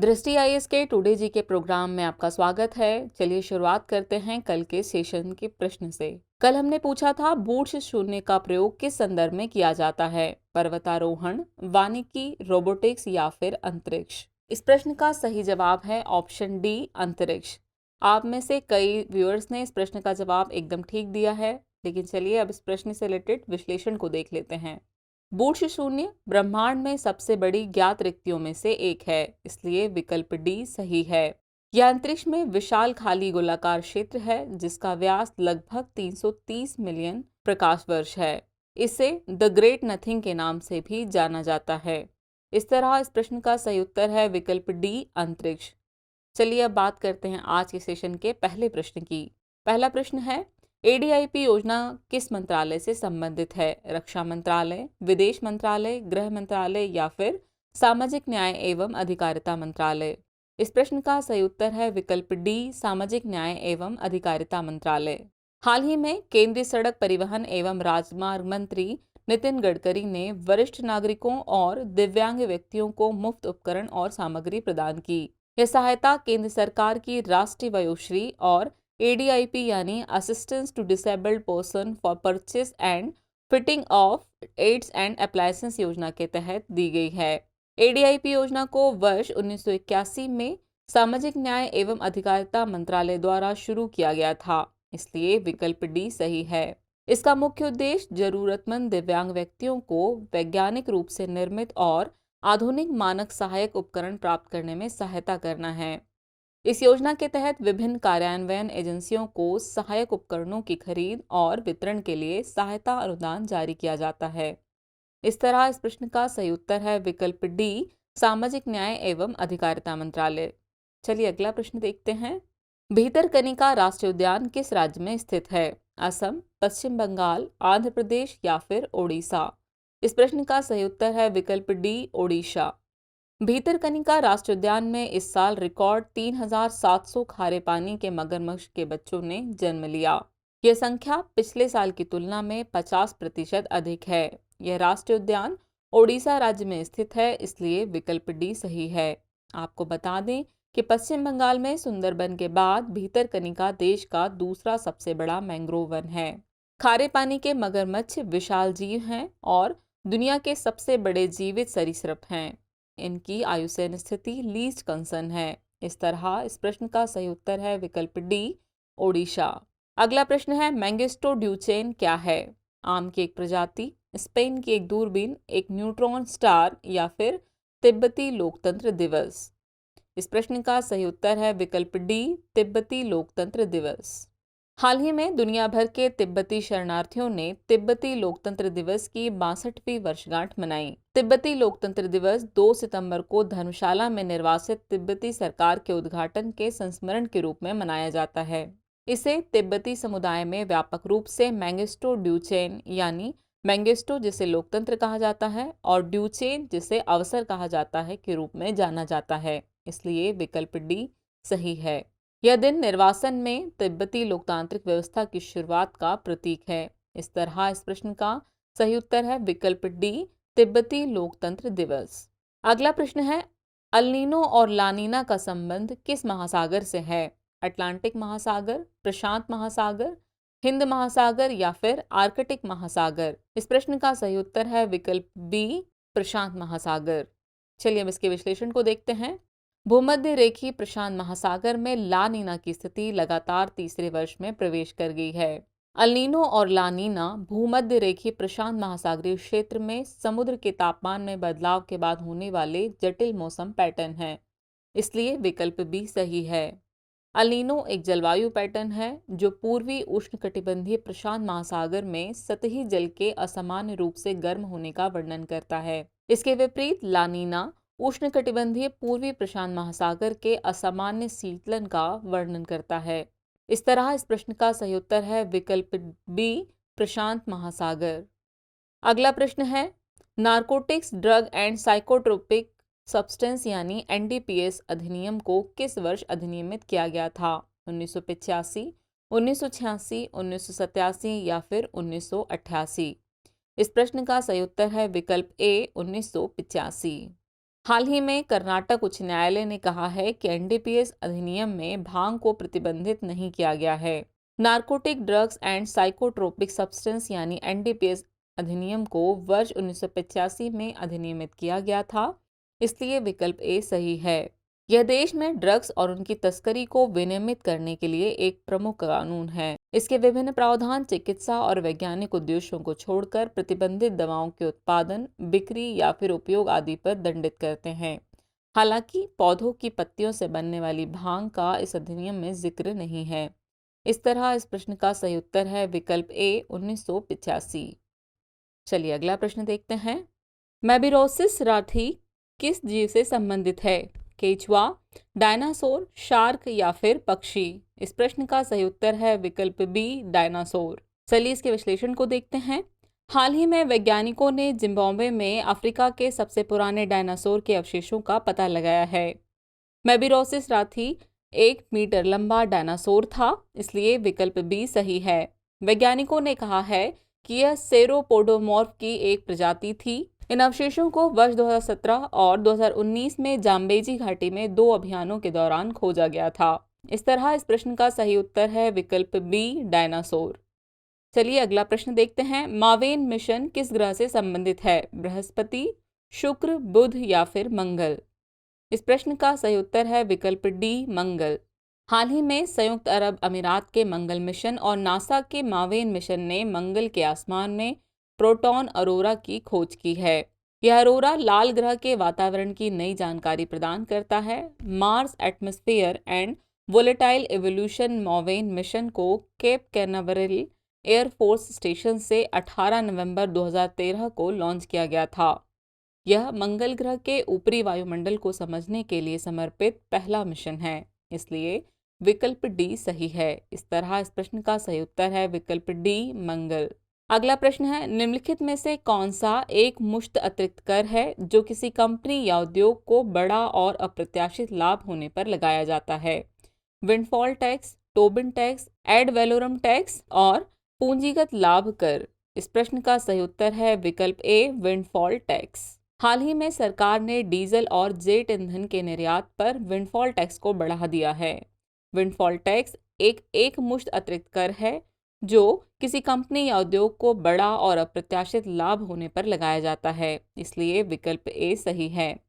दृष्टि आईएएस के टुडे जी के प्रोग्राम में आपका स्वागत है। चलिए शुरुआत करते हैं कल के सेशन के प्रश्न से। कल हमने पूछा था बूढ़ शून्य का प्रयोग किस संदर्भ में किया जाता है? पर्वतारोहण, वानिकी, रोबोटिक्स या फिर अंतरिक्ष। इस प्रश्न का सही जवाब है ऑप्शन डी, अंतरिक्ष। आप में से कई व्यूअर्स ने इस प्रश्न का जवाब एकदम ठीक दिया है, लेकिन चलिए अब इस प्रश्न से रिलेटेड विश्लेषण को देख लेते हैं। बूढ़ शून्य ब्रह्मांड में सबसे बड़ी ज्ञात रिक्तियों में से एक है, इसलिए विकल्प डी सही है। यह अंतरिक्ष में विशाल खाली गोलाकार क्षेत्र है जिसका व्यास लगभग 330 मिलियन प्रकाश वर्ष है। इसे द ग्रेट नथिंग के नाम से भी जाना जाता है। इस तरह इस प्रश्न का सही उत्तर है विकल्प डी, अंतरिक्ष। चलिए अब बात करते हैं आज के सेशन के पहले प्रश्न की। पहला प्रश्न है, एडीआईपी योजना किस मंत्रालय से संबंधित है? रक्षा मंत्रालय, विदेश मंत्रालय, गृह मंत्रालय या फिर सामाजिक न्याय एवं अधिकारिता मंत्रालय। इस प्रश्न का सही उत्तर है विकल्प डी, सामाजिक न्याय एवं अधिकारिता मंत्रालय। हाल ही में केंद्रीय सड़क परिवहन एवं राजमार्ग मंत्री नितिन गडकरी ने वरिष्ठ नागरिकों और दिव्यांग व्यक्तियों को मुफ्त उपकरण और सामग्री प्रदान की। यह सहायता केंद्र सरकार की राष्ट्रीय वयोश्री और ADIP यानी assistance to disabled person for purchase and fitting of aids and appliances योजना के तहत दी गई है। ADIP योजना को वर्ष 1981 में सामाजिक न्याय एवं अधिकारिता मंत्रालय द्वारा शुरू किया गया था, इसलिए विकल्प डी सही है। इसका मुख्य उद्देश्य जरूरतमंद दिव्यांग व्यक्तियों को वैज्ञानिक रूप से निर्मित और आधुनिक मानक सहायक उपकरण प्राप्त करने में सहायता करना है। इस योजना के तहत विभिन्न कार्यान्वयन एजेंसियों को सहायक उपकरणों की खरीद और वितरण के लिए सहायता अनुदान जारी किया जाता है। इस तरह इस प्रश्न का सही उत्तर है विकल्प डी, सामाजिक न्याय एवं अधिकारिता मंत्रालय। चलिए अगला प्रश्न देखते हैं। भीतरकनिका राष्ट्रीय उद्यान किस राज्य में स्थित है? असम, पश्चिम बंगाल, आंध्र प्रदेश या फिर ओडिशा। इस प्रश्न का सही उत्तर है विकल्प डी, ओडिशा। भीतरकनिका राष्ट्रीय उद्यान में इस साल रिकॉर्ड 3700 खारे पानी के मगरमच्छ के बच्चों ने जन्म लिया। यह संख्या पिछले साल की तुलना में 50% अधिक है। यह राष्ट्रीय उद्यान ओडिशा राज्य में स्थित है, इसलिए विकल्प डी सही है। आपको बता दें कि पश्चिम बंगाल में सुंदरबन के बाद भीतरकनिका देश का दूसरा सबसे बड़ा मैंग्रोव वन है। खारे पानी के मगरमच्छ विशाल जीव हैं और दुनिया के सबसे बड़े जीवित सरीसृप हैं। इनकी आयुसेन स्थिति लीस्ट कंसर्न है। इस तरह इस प्रश्न का सही उत्तर है विकल्प डी, ओडिशा। अगला प्रश्न है, मैंगिस्टो ड्यूचेन क्या है? आम की एक प्रजाति, स्पेन की एक दूरबीन, एक न्यूट्रॉन स्टार या फिर तिब्बती लोकतंत्र दिवस। इस प्रश्न का सही उत्तर है विकल्प डी, तिब्बती लोकतंत्र दिवस। हाल ही में दुनिया भर के तिब्बती शरणार्थियों ने तिब्बती लोकतंत्र दिवस की 62वीं वर्षगांठ मनाई। तिब्बती लोकतंत्र दिवस 2 सितंबर को धर्मशाला में निर्वासित तिब्बती सरकार के उद्घाटन के संस्मरण के रूप में मनाया जाता है। इसे तिब्बती समुदाय में व्यापक रूप से मैंगिस्टो ड्यूचेन यानी मैंगिस्टो जिसे लोकतंत्र कहा जाता है और ड्यूचेन जिसे अवसर कहा जाता है के रूप में जाना जाता है, इसलिए विकल्प डी सही है। यह दिन निर्वासन में तिब्बती लोकतांत्रिक व्यवस्था की शुरुआत का प्रतीक है। इस तरह इस प्रश्न का सही उत्तर है विकल्प डी, तिब्बती लोकतंत्र दिवस। अगला प्रश्न है, अल्नीनो और लानीना का संबंध किस महासागर से है? अटलांटिक महासागर, प्रशांत महासागर, हिंद महासागर या फिर आर्कटिक महासागर। इस प्रश्न का सही उत्तर है विकल्प बी, प्रशांत महासागर। चलिए अब इसके विश्लेषण को देखते हैं। भूमध्य रेखीय प्रशांत महासागर में ला नीना की स्थिति लगातार तीसरे वर्ष में प्रवेश कर गई है। अल्नीनो और ला नीना भूमध्य रेखीय प्रशांत महासागरीय क्षेत्र में समुद्र के तापमान में बदलाव के बाद होने वाले जटिल मौसम पैटर्न है, इसलिए विकल्प बी सही है। अल्नीनो एक जलवायु पैटर्न है जो पूर्वी उष्णकटिबंधीय प्रशांत महासागर में सतही जल के असामान्य रूप से गर्म होने का वर्णन करता है। इसके विपरीत ला नीना उष्णकटिबंधीय पूर्वी प्रशांत महासागर के असामान्य शीतलन का वर्णन करता है। इस तरह इस प्रश्न का सही उत्तर है विकल्प बी, प्रशांत महासागर। अगला प्रश्न है, narcotics drug and psychotropic substance यानी NDPS अधिनियम को किस वर्ष अधिनियमित किया गया था? 1985, 1986, 1987 या फिर 1988। इस प्रश्न का सही उत्तर है विकल्प ए, 1985। हाल ही में कर्नाटक उच्च न्यायालय ने कहा है कि एनडीपीएस अधिनियम में भांग को प्रतिबंधित नहीं किया गया है। Narcotic drugs and psychotropic substance यानी एनडीपीएस अधिनियम को वर्ष 1985 में अधिनियमित किया गया था, इसलिए विकल्प ए सही है। यह देश में ड्रग्स और उनकी तस्करी को विनियमित करने के लिए एक प्रमुख कानून है। इसके विभिन्न प्रावधान चिकित्सा और वैज्ञानिक उद्देश्यों को छोड़कर प्रतिबंधित दवाओं के उत्पादन, बिक्री या फिर उपयोग आदि पर दंडित करते हैं। हालांकि पौधों की पत्तियों से बनने वाली भांग का इस अधिनियम में जिक्र नहीं है। इस तरह इस प्रश्न का सही उत्तर है विकल्प ए 1985। चलिए अगला प्रश्न देखते हैं। मेबिरोसिस राठी किस जीव से संबंधित है? केचुआ, डायनासोर, शार्क या फिर पक्षी? इस प्रश्न का सही उत्तर है विकल्प बी डायनासोर। चलिए इसके विश्लेषण को देखते हैं। हाल ही में वैज्ञानिकों ने जिम्बाब्वे में अफ्रीका के सबसे पुराने डायनासोर के अवशेषों का पता लगाया है। मेबिरोसिस राठी 1 मीटर लंबा डायनासोर था, इसलिए विकल्प बी सही है। वैज्ञानिकों ने कहा है कि यह सेरोपोडोमॉर्फ की एक प्रजाति थी। इन अवशेषों को वर्ष 2017 और 2019 में जाम्बेजी घाटी में 2 अभियानों के दौरान खोजा गया था। इस तरह इस प्रश्न का सही उत्तर है विकल्प बी डायनासोर। चलिए अगला प्रश्न देखते हैं। मावेन मिशन किस ग्रह से संबंधित है? बृहस्पति, शुक्र, बुध या फिर मंगल? इस प्रश्न का सही उत्तर है विकल्प डी मंगल। हाल ही में संयुक्त अरब अमीरात के मंगल मिशन और नासा के मावेन मिशन ने मंगल के आसमान में प्रोटॉन अरोरा की खोज की है। यह अरोरा लाल ग्रह के वातावरण की नई जानकारी प्रदान करता है। Mars atmosphere and volatile evolution Maven mission को केप कैनावरल एयरफोर्स स्टेशन से 18 नवंबर 2013 को लॉन्च किया गया था। यह मंगल ग्रह के ऊपरी वायुमंडल को समझने के लिए समर्पित पहला मिशन है, इसलिए विकल्प डी सही है। इस तरह इस प्रश्न का सही उत्तर है विकल्प डी मंगल। अगला प्रश्न है, निम्नलिखित में से कौन सा एक मुश्त अतिरिक्त कर है जो किसी कंपनी या उद्योग को बड़ा और अप्रत्याशित लाभ होने पर लगाया जाता है? Windfall tax, Tobin tax, ad valorem tax और पूंजीगत लाभ कर? इस प्रश्न का सही उत्तर है विकल्प ए विंडफॉल टैक्स। हाल ही में सरकार ने डीजल और जेट ईंधन के निर्यात पर विंडफॉल टैक्स को बढ़ा दिया है। विंडफॉल टैक्स एक मुश्त अतिरिक्त कर है जो किसी कंपनी या उद्योग को बड़ा और अप्रत्याशित लाभ होने पर लगाया जाता है, इसलिए विकल्प ए सही है।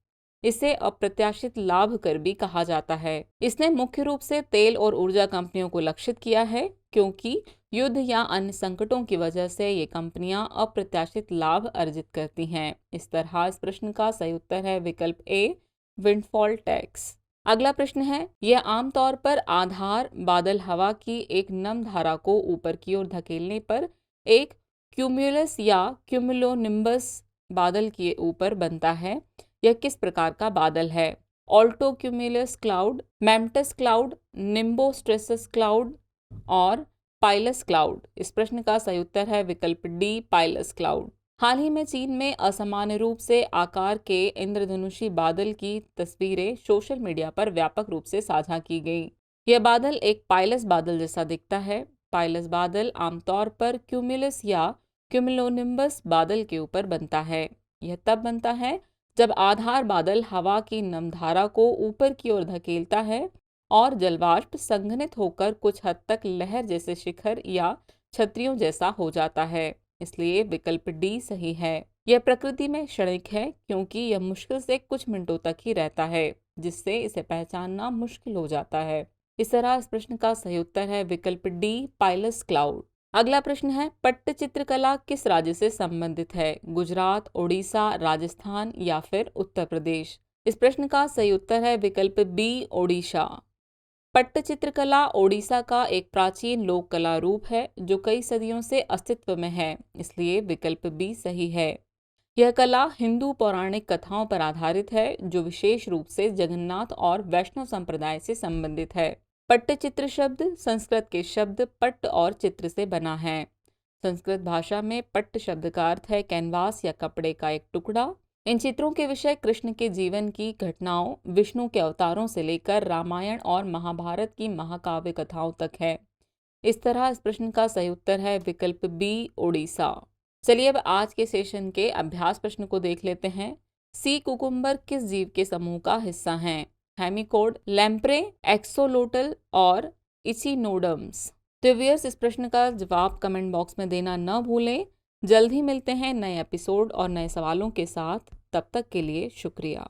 इसे अप्रत्याशित लाभ कर भी कहा जाता है। इसने मुख्य रूप से तेल और ऊर्जा कंपनियों को लक्षित किया है, क्योंकि युद्ध या अन्य संकटों की वजह से ये कंपनियां अप्रत्याशित लाभ अर्जित करती हैं। इस तरह इस प्रश्न का सही उत्तर है विकल्प ए विंडफॉल टैक्स। अगला प्रश्न है, यह आमतौर पर आधार बादल हवा की एक नम धारा को ऊपर की ओर धकेलने पर एक क्यूमुलस या क्यूमुलोनिम्बस बादल के ऊपर बनता है। यह किस प्रकार का बादल है? Alto cumulus cloud, mammatus cloud, nimbostratus cloud और पाइलस क्लाउड? इस प्रश्न का सही उत्तर है विकल्प डी पाइलस क्लाउड। हाल ही में चीन में असामान्य रूप से आकार के इंद्रधनुषी बादल की तस्वीरें सोशल मीडिया पर व्यापक रूप से साझा की गई। यह बादल एक पाइलस बादल जैसा दिखता है। पाइलस बादल आमतौर पर क्यूमुलस या क्यूमुलोनिम्बस बादल के ऊपर बनता है। यह तब बनता है जब आधार बादल हवा की नमधारा को ऊपर की ओर धकेलता है और जलवाष्प संघनित होकर कुछ हद तक लहर जैसे शिखर या छतरियों जैसा हो जाता है, इसलिए विकल्प डी सही है। यह प्रकृति में क्षणिक है, क्योंकि यह मुश्किल से कुछ मिनटों तक ही रहता है, जिससे इसे पहचानना मुश्किल हो जाता है। इस तरह इस प्रश्न का सही उत्तर है विकल्प डी पाइलस क्लाउड। अगला प्रश्न है, पट्टचित्र कला किस राज्य से संबंधित है? गुजरात, ओडिशा, राजस्थान या फिर उत्तर प्रदेश? इस प्रश्न का सही उत्तर है विकल्प बी ओडिशा। पट्टचित्र कला ओडिशा का एक प्राचीन लोक कला रूप है जो कई सदियों से अस्तित्व में है, इसलिए विकल्प बी सही है। यह कला हिंदू पौराणिक कथाओं पर आधारित है जो विशेष रूप से जगन्नाथ और वैष्णव संप्रदाय से संबंधित है। पट्टचित्र शब्द संस्कृत के शब्द पट्ट और चित्र से बना है। संस्कृत भाषा में पट्ट शब्द का अर्थ है कैनवास या कपड़े का एक टुकड़ा। इन चित्रों के विषय कृष्ण के जीवन की घटनाओं, विष्णु के अवतारों से लेकर रामायण और महाभारत की महाकाव्य कथाओं तक है। इस तरह इस प्रश्न का सही उत्तर है विकल्प बी ओडिशा। चलिए अब आज के सेशन के अभ्यास प्रश्न को देख लेते हैं। सी कुकुम्बर किस जीव के समूह का हिस्सा हैं? हेमिकोड, लैम्प्रे, एक्सोलोटल और इचिनोडर्म्स। तो व्यूअर्स, इस प्रश्न का जवाब कमेंट बॉक्स में देना न भूलें। जल्द ही मिलते हैं नए एपिसोड और नए सवालों के साथ। तब तक के लिए शुक्रिया।